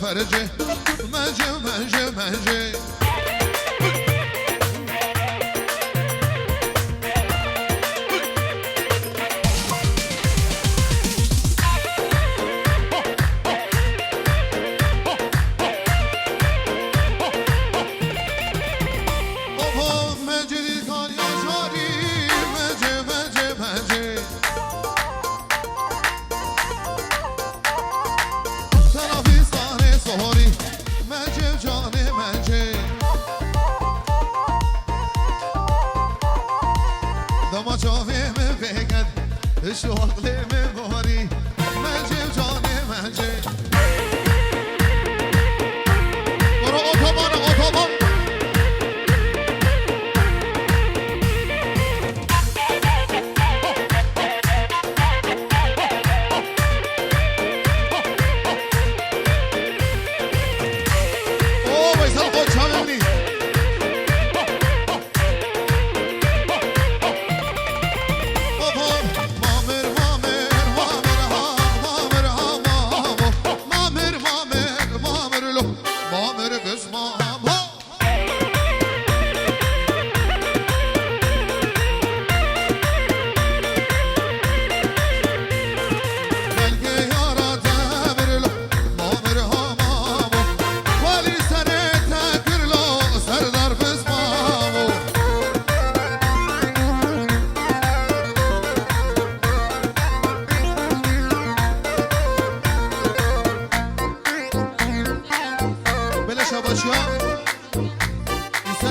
فرجه منجه منجه منجه دما جاوه من بگد شغل من باری منجه جانه منجه برو اتوبان اتوبان اوه بیسال خود چاوه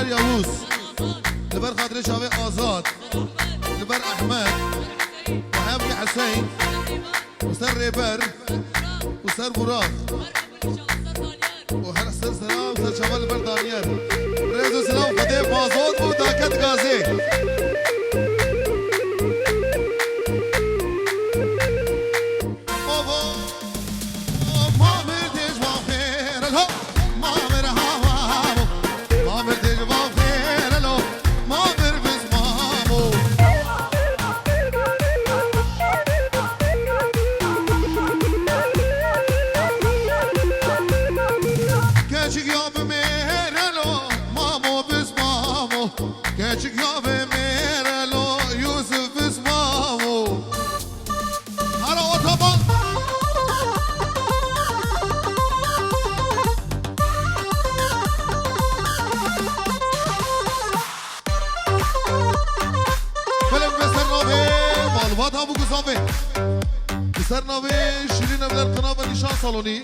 یاوز لبر خاطر شاوی آزاد لبر احمد و حبی حسین و سر ریبر و سر مراد و هر سر سلام سر شمال لبر دانیل ریز و سلام خدیب آزاد و داکت غازی Gerçek yabe meralo Yusuf ismavo Hara otoban Film Besar Nave Malvat Abu Gusave Besar Nave Şirin Evler Kına ve Nişan Saloni